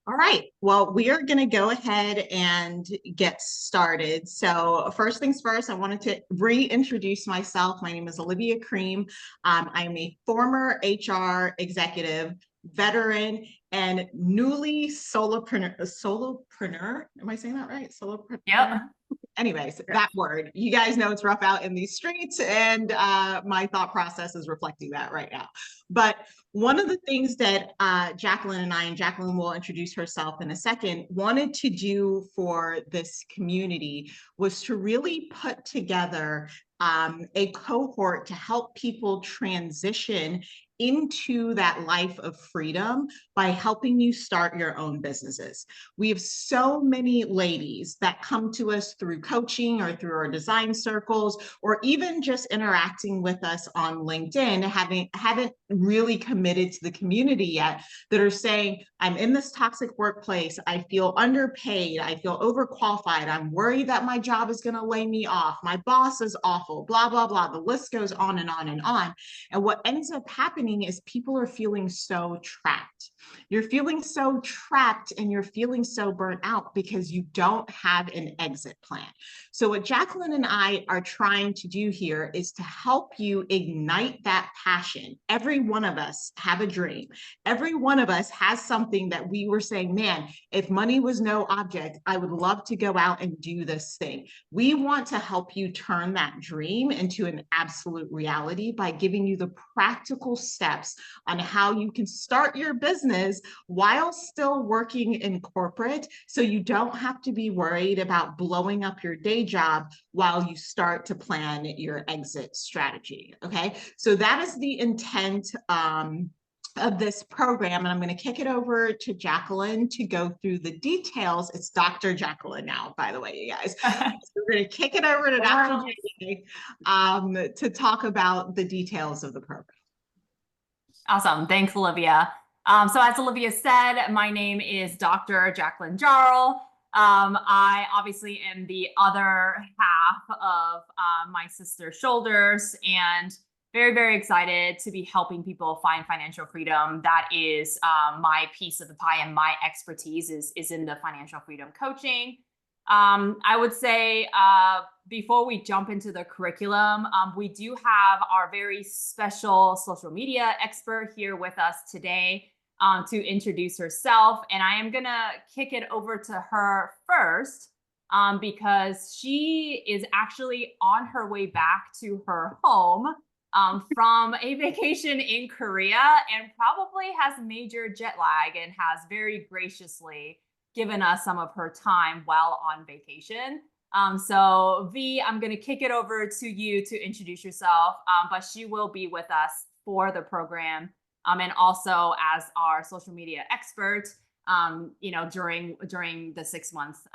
All right. Well, we are going to go ahead and get started. So, first things first, I wanted to reintroduce myself. My name is Olivia Cream. I'm a former HR executive, veteran, and newly solopreneur. Am I saying that right? Solopreneur. Yep. Anyways, that word. You guys know it's rough out in these streets, and my thought process is reflecting that right now. But one of the things that Jacqueline and I, and Jacqueline will introduce herself in a second, wanted to do for this community was to really put together a cohort to help people transition into that life of freedom by helping you start your own businesses. We have so many ladies that come to us through coaching or through our design circles, or even just interacting with us on LinkedIn, haven't really committed to the community yet, that are saying, I'm in this toxic workplace, I feel underpaid, I feel overqualified, I'm worried that my job is going to lay me off, my boss is awful, blah, blah, blah. The list goes on and on and on. And what ends up happening is people are feeling so trapped. You're feeling so trapped and you're feeling so burnt out because you don't have an exit plan. So, what Jacqueline and I are trying to do here is to help you ignite that passion. Every one of us have a dream. Every one of us has something that we were saying, man, if money was no object, I would love to go out and do this thing. We want to help you turn that dream into an absolute reality by giving you the practical steps on how you can start your business while still working in corporate, so you don't have to be worried about blowing up your day job while you start to plan your exit strategy. Okay, so that is the intent of this program. And I'm going to kick it over to Jacqueline to go through the details. It's Dr. Jacqueline now, by the way, you guys. So we're going to kick it over to Dr. Jacqueline to talk about the details of the program. Awesome. Thanks, Olivia. So as Olivia said, my name is Dr. Jacqueline Jarl. I obviously am the other half of my sister's shoulders, and very, very excited to be helping people find financial freedom. That is my piece of the pie, and my expertise is in the financial freedom coaching. I would say before we jump into the curriculum, we do have our very special social media expert here with us today to introduce herself. And I am going to kick it over to her first because she is actually on her way back to her home from a vacation in Korea, and probably has major jet lag, and has very graciously given us some of her time while on vacation. So V, I'm going to kick it over to you to introduce yourself, but she will be with us for the program, and also as our social media expert, during the 6 months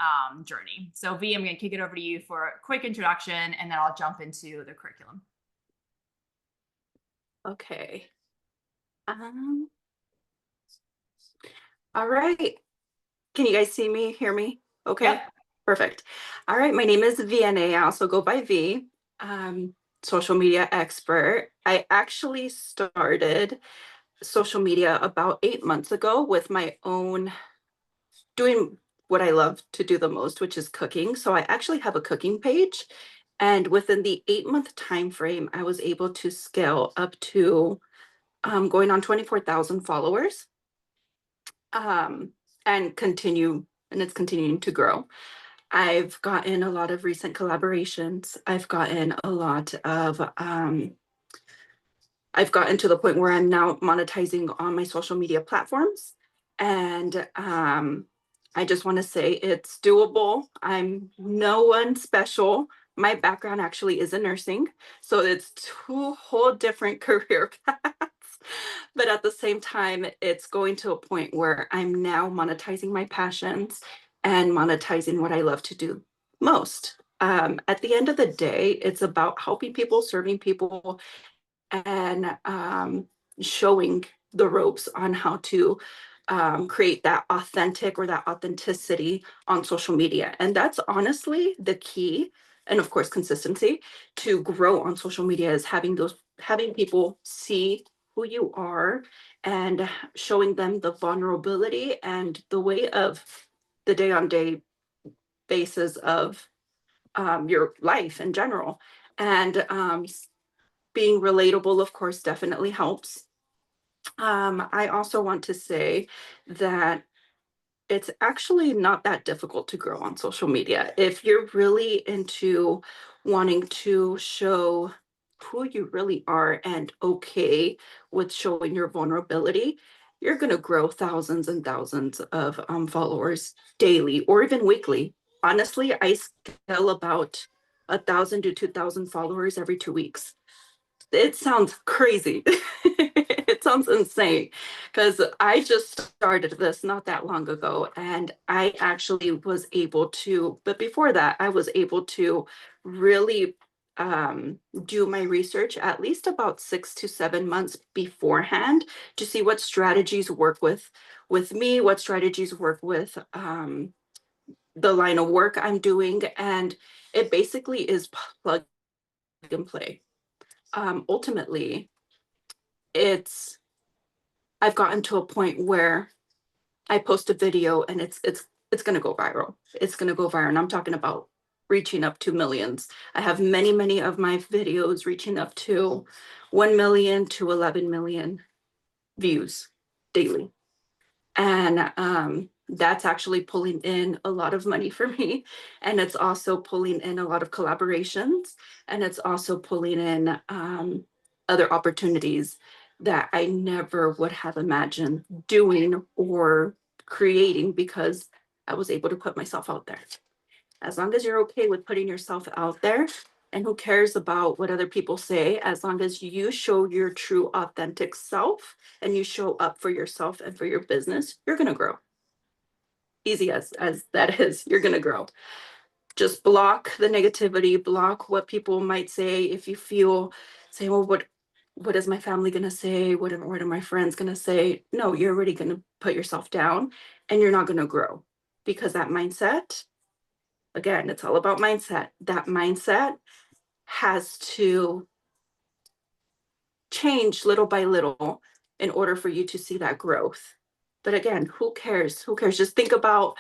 journey. So V, I'm going to kick it over to you for a quick introduction, and then I'll jump into the curriculum. Okay. All right. Can you guys see me, hear me? Okay, Yep. Perfect. All right, my name is VNA. I also go by V, social media expert. I actually started social media about 8 months ago with my own, doing what I love to do the most, which is cooking. So I actually have a cooking page. And within the 8-month time frame, I was able to scale up to going on 24,000 followers. And it's continuing to grow. I've gotten a lot of recent collaborations. I've gotten to the point where I'm now monetizing on my social media platforms. And I just want to say it's doable. I'm no one special. My background actually is in nursing, so it's two whole different career paths. But at the same time, it's going to a point where I'm now monetizing my passions and monetizing what I love to do most. At the end of the day, it's about helping people, serving people, and showing the ropes on how to create that authentic or that authenticity on social media. And that's honestly the key. And of course, consistency to grow on social media is having people see who you are and showing them the vulnerability and the way of the day-on-day basis of your life in general. And being relatable, of course, definitely helps. I also want to say that it's actually not that difficult to grow on social media. If you're really into wanting to show who you really are and okay with showing your vulnerability, you're going to grow thousands and thousands of followers daily or even weekly. Honestly, I scale about 1,000 to 2,000 followers every 2 weeks. It sounds crazy. It sounds insane because I just started this not that long ago, and I actually was able to, but before that, I was able to really do my research at least about 6 to 7 months beforehand to see what strategies work with me, what strategies work with the line of work I'm doing, and it basically is plug and play. Ultimately, it's I've gotten to a point where I post a video and it's going to go viral. It's going to go viral. And I'm talking about reaching up to millions. I have many of my videos reaching up to 1 million to 11 million views daily. And that's actually pulling in a lot of money for me. And it's also pulling in a lot of collaborations. And it's also pulling in other opportunities that I never would have imagined doing or creating because I was able to put myself out there. As long as you're okay with putting yourself out there, and who cares about what other people say, as long as you show your true authentic self and you show up for yourself and for your business, you're going to grow. Easy as that is, you're going to grow. Just block the negativity, block what people might say. If you feel, say, well, what is my family going to say? What are my friends going to say? No, you're already going to put yourself down and you're not going to grow, because that mindset, again, it's all about mindset. That mindset has to change little by little in order for you to see that growth. But again, who cares? Who cares? Just think about,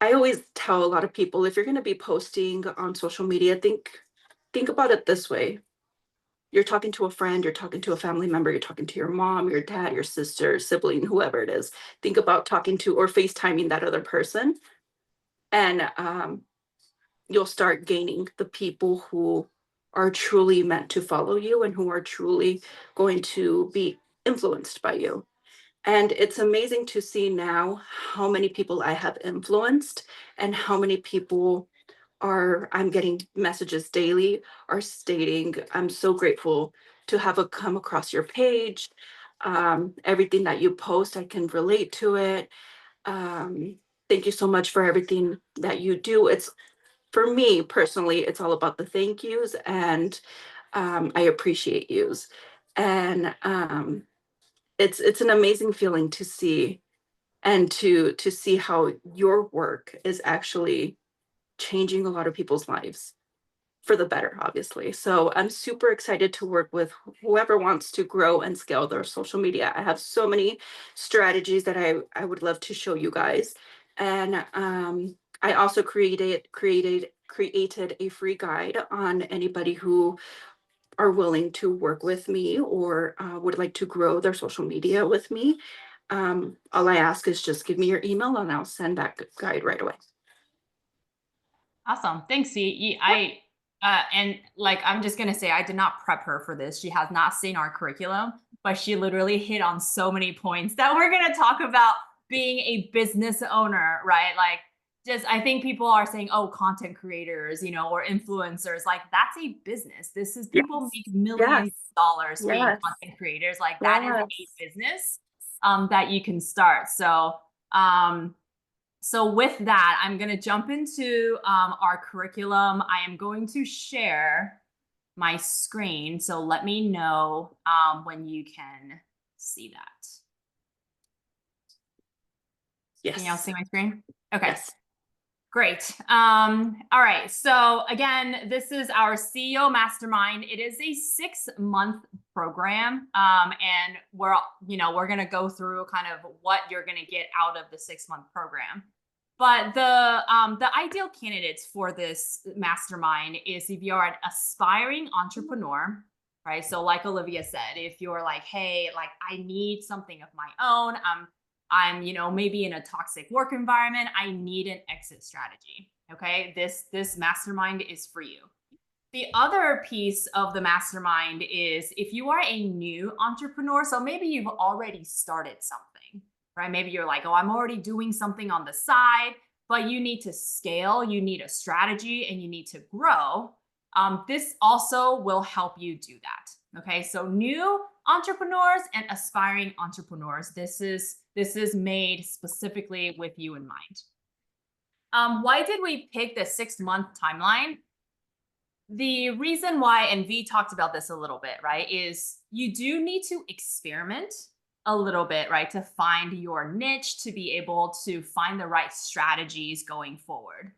I always tell a lot of people, if you're going to be posting on social media, think about it this way. You're talking to a friend, you're talking to a family member, you're talking to your mom, your dad, your sister, sibling, whoever it is. Think about talking to or FaceTiming that other person. And you'll start gaining the people who are truly meant to follow you and who are truly going to be influenced by you. And it's amazing to see now how many people I have influenced and how many people I'm getting messages daily are stating, I'm so grateful to have come across your page. Everything that you post, I can relate to it. Thank you so much for everything that you do. It's, for me personally, it's all about the thank yous and I appreciate yous. And it's an amazing feeling to see, and to see how your work is actually changing a lot of people's lives for the better, obviously. So I'm super excited to work with whoever wants to grow and scale their social media. I have so many strategies that I would love to show you guys. And I also created a free guide on anybody who are willing to work with me or would like to grow their social media with me. All I ask is just give me your email and I'll send that guide right away. Awesome. Thanks, C. And like, I'm just going to say, I did not prep her for this. She has not seen our curriculum, but she literally hit on so many points that we're going to talk about being a business owner, right? Like, just, I think people are saying, oh, content creators, you know, or influencers, like that's a business. This is, people make millions of dollars being content creators. Like that is a business that you can start. So, so with that, I'm going to jump into our curriculum. I am going to share my screen. So let me know when you can see that. Yes. Can y'all see my screen? Okay. Yes. Great. All right. So again, this is our CEO Mastermind. It is a 6-month program. And we're going to go through kind of what you're going to get out of the 6-month program. But the ideal candidates for this mastermind is if you're an aspiring entrepreneur, right? So like Olivia said, if you're like, hey, like I need something of my own, I'm maybe in a toxic work environment, I need an exit strategy. Okay, this mastermind is for you. The other piece of the mastermind is if you are a new entrepreneur, so maybe you've already started something, right? Maybe you're like, oh, I'm already doing something on the side, but you need to scale, you need a strategy, and you need to grow. This also will help you do that. Okay, so new entrepreneurs and aspiring entrepreneurs, this is made specifically with you in mind. Why did we pick the 6-month timeline? The reason why, and V talked about this a little bit, right, is you do need to experiment a little bit, right, to find your niche, to be able to find the right strategies going forward.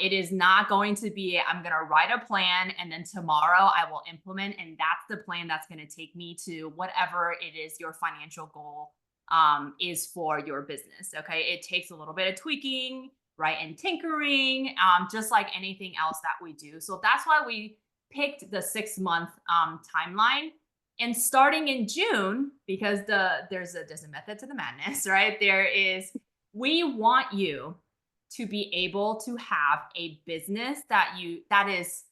It is not going to be, I'm going to write a plan and then tomorrow I will implement, and that's the plan that's going to take me to whatever it is your financial goal is for your business. Okay, it takes a little bit of tweaking, right, and tinkering, just like anything else that we do. So that's why we picked the 6-month timeline. And starting in June, because there's a method to the madness, right? We want you to be able to have a business that is,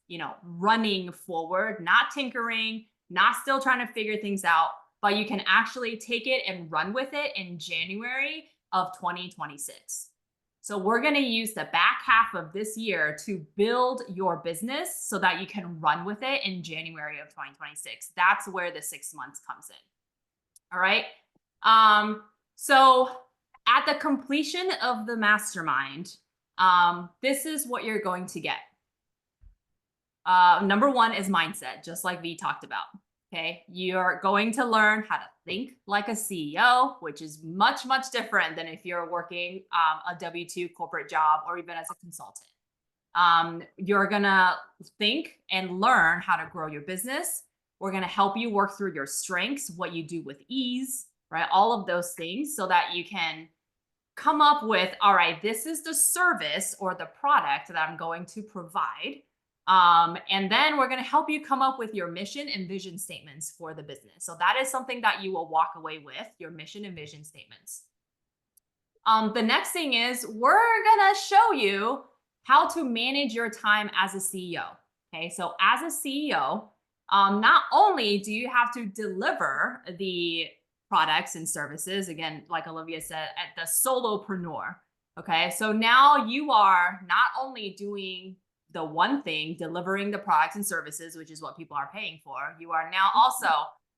running forward, not tinkering, not still trying to figure things out, but you can actually take it and run with it in January of 2026. So we're going to use the back half of this year to build your business so that you can run with it in January of 2026. That's where the 6 months comes in. All right. So at the completion of the mastermind, this is what you're going to get. Number 1 is mindset, just like V talked about. Okay, you're going to learn how to think like a CEO, which is much, much different than if you're working a W-2 corporate job or even as a consultant. You're going to think and learn how to grow your business. We're going to help you work through your strengths, what you do with ease, right? All of those things so that you can come up with, all right, this is the service or the product that I'm going to provide. And then we're going to help you come up with your mission and vision statements for the business. So that is something that you will walk away with, your mission and vision statements. The next thing is we're going to show you how to manage your time as a CEO. Okay, so as a CEO, not only do you have to deliver the products and services, again, like Olivia said, at the solopreneur. Okay, so now you are not only doing the one thing, delivering the products and services, which is what people are paying for. You are now also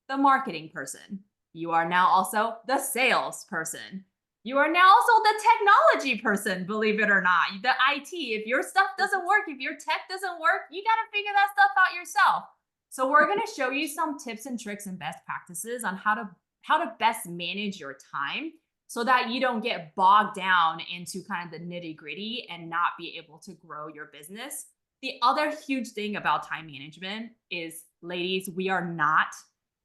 the marketing person. You are now also the sales person. You are now also the technology person, believe it or not, the IT. If your stuff doesn't work, if your tech doesn't work, you got to figure that stuff out yourself. So we're going to show you some tips and tricks and best practices on how to best manage your time so that you don't get bogged down into kind of the nitty gritty and not be able to grow your business. The other huge thing about time management is, ladies, we are not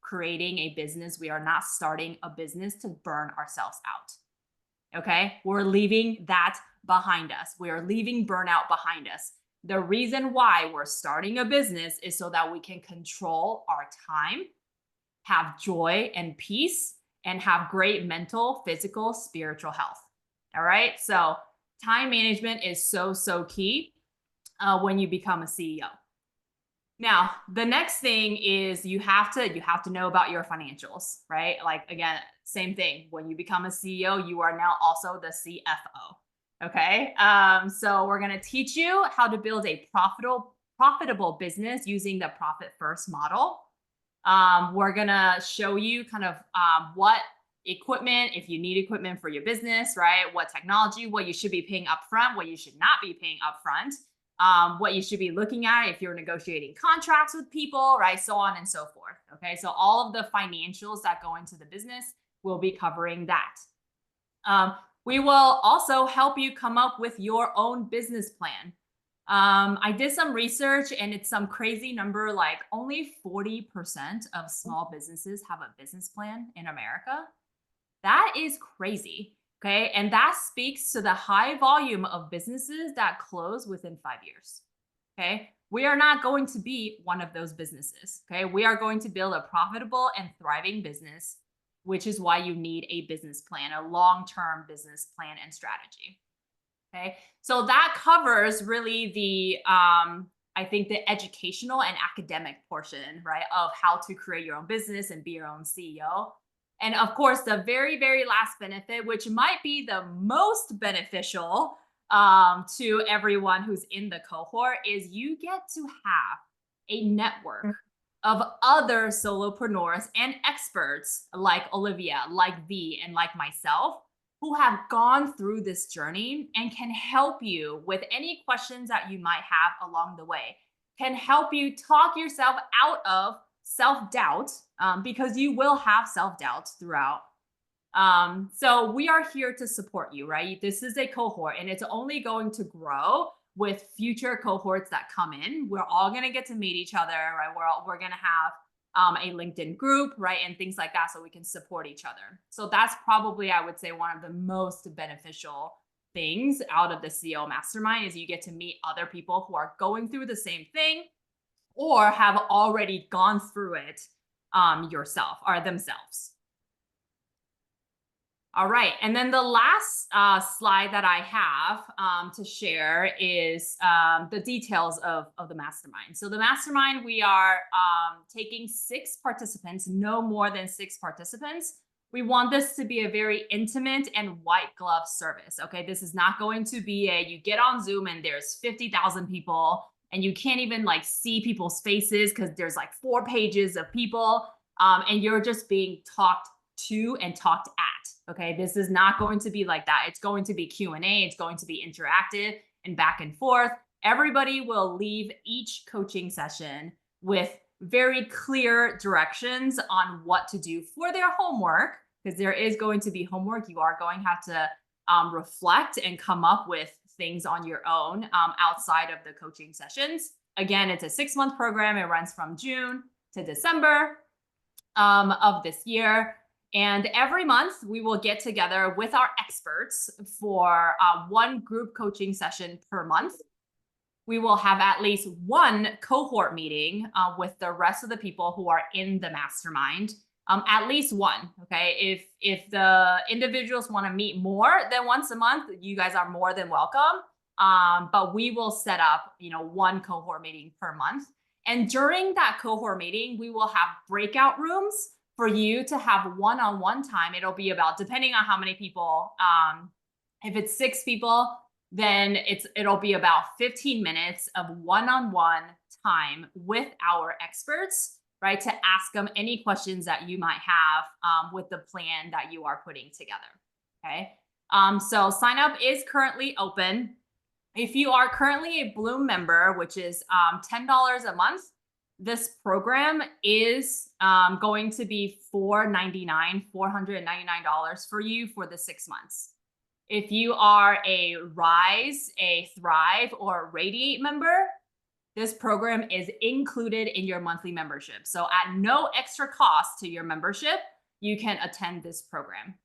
creating a business. We are not starting a business to burn ourselves out. Okay. We're leaving that behind us. We are leaving burnout behind us. The reason why we're starting a business is so that we can control our time, have joy and peace, and have great mental, physical, spiritual health. All right. So time management is so, so key when you become a CEO. Now, the next thing is you have to know about your financials, right? Like, again, same thing. When you become a CEO, you are now also the CFO. Okay. So we're going to teach you how to build a profitable business using the profit first model. We're going to show you kind of what equipment, if you need equipment for your business, right? What technology, what you should be paying upfront, what you should not be paying upfront, what you should be looking at if you're negotiating contracts with people, right? So on and so forth. Okay. So all of the financials that go into the business, we'll be covering that. We will also help you come up with your own business plan. I did some research and it's some crazy number, like only 40% of small businesses have a business plan in America. That is crazy. Okay. And that speaks to the high volume of businesses that close within 5 years. Okay. We are not going to be one of those businesses. Okay. We are going to build a profitable and thriving business, which is why you need a business plan, a long-term business plan and strategy. Okay. So that covers really the, I think the educational and academic portion, right, of how to create your own business and be your own CEO. And of course, the very, very last benefit, which might be the most beneficial to everyone who's in the cohort, is you get to have a network of other solopreneurs and experts like Olivia, like V, and like myself, who have gone through this journey and can help you with any questions that you might have along the way, can help you talk yourself out of self-doubt, because you will have self-doubt throughout. So we are here to support you, right? This is a cohort and it's only going to grow with future cohorts that come in. We're all going to get to meet each other, right? We're going to have a LinkedIn group, right? And things like that, so we can support each other. So that's probably, I would say, one of the most beneficial things out of the CEO Mastermind is you get to meet other people who are going through the same thing or have already gone through it yourself or themselves. All right. And then the last slide that I have to share is the details of the Mastermind. So the Mastermind, we are taking 6 participants, no more than 6 participants. We want this to be a very intimate and white glove service. Okay. This is not going to be you get on Zoom and there's 50,000 people and you can't even like see people's faces because there's like 4 pages of people and you're just being talked to and talked at. Okay. This is not going to be like that. It's going to be Q&A. It's going to be interactive and back and forth. Everybody will leave each coaching session with very clear directions on what to do for their homework, because there is going to be homework. You are going to have to reflect and come up with things on your own outside of the coaching sessions. Again, it's a 6-month program. It runs from June to December of this year. And every month we will get together with our experts for 1 group coaching session per month. We will have at least 1 cohort meeting with the rest of the people who are in the Mastermind. At least 1. Okay. If the individuals want to meet more than once a month, you guys are more than welcome. But we will set up, 1 cohort meeting per month. And during that cohort meeting, we will have breakout rooms for you to have one-on-one time. It'll be about, depending on how many people, if it's 6 people, then it'll be about 15 minutes of one-on-one time with our experts, right? To ask them any questions that you might have with the plan that you are putting together. Okay. So sign up is currently open. If you are currently a Bloom member, which is $10 a month, this program is going to be $499 for you for the 6 months. If you are a Rise, a Thrive, or a Radiate member, this program is included in your monthly membership. So at no extra cost to your membership, you can attend this program.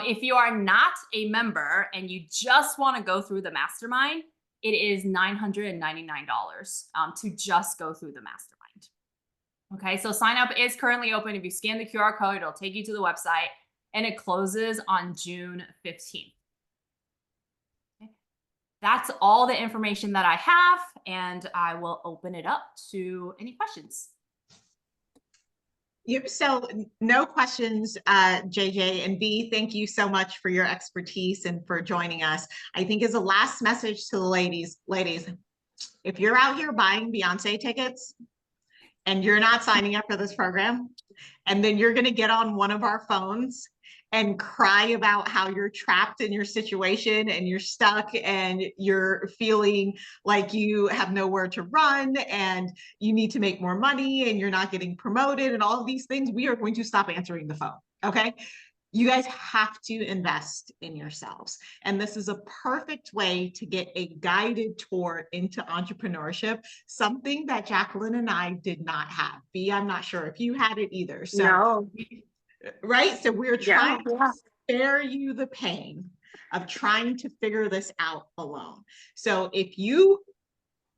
If you are not a member and you just want to go through the Mastermind, it is $999 to just go through the Mastermind. Okay, so sign up is currently open. If you scan the QR code, it'll take you to the website and it closes on June 15th. Okay. That's all the information that I have, and I will open it up to any questions. Yep. So no questions, JJ and B. Thank you so much for your expertise and for joining us. I think as a last message to the ladies, if you're out here buying Beyonce tickets and you're not signing up for this program, and then you're going to get on one of our phones and cry about how you're trapped in your situation and you're stuck and you're feeling like you have nowhere to run and you need to make more money and you're not getting promoted and all of these things, we are going to stop answering the phone. Okay. You guys have to invest in yourselves. And this is a perfect way to get a guided tour into entrepreneurship, something that Jacqueline and I did not have. B, I'm not sure if you had it either. So, No. right? So we're trying Yeah. to spare you the pain of trying to figure this out alone. So if you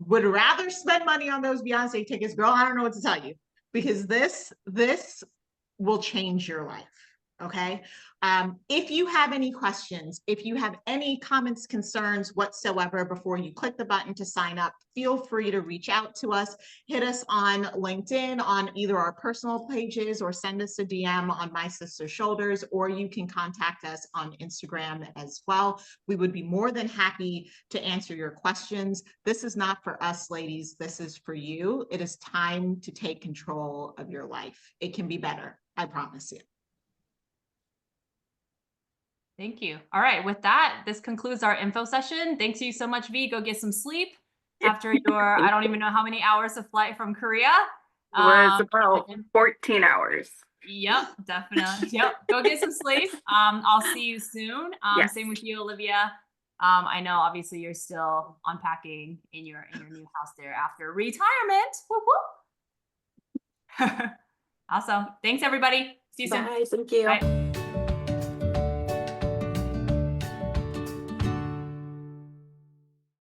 would rather spend money on those Beyonce tickets, girl, I don't know what to tell you, because this will change your life. Okay. If you have any questions, if you have any comments, concerns whatsoever before you click the button to sign up, feel free to reach out to us. Hit us on LinkedIn on either our personal pages or send us a DM on My Sister's Shoulders, or you can contact us on Instagram as well. We would be more than happy to answer your questions. This is not for us, ladies. This is for you. It is time to take control of your life. It can be better. I promise you. Thank you. All right. With that, this concludes our info session. Thanks to you so much, V. Go get some sleep after your, I don't even know how many hours of flight from Korea. It was about 14 hours. Yep, definitely. Yep. Go get some sleep. I'll see you soon. Yes. Same with you, Olivia. I know obviously you're still unpacking in your new house there after retirement. Whoop, whoop. Awesome. Thanks everybody. See you soon. Bye. Thank you. Bye.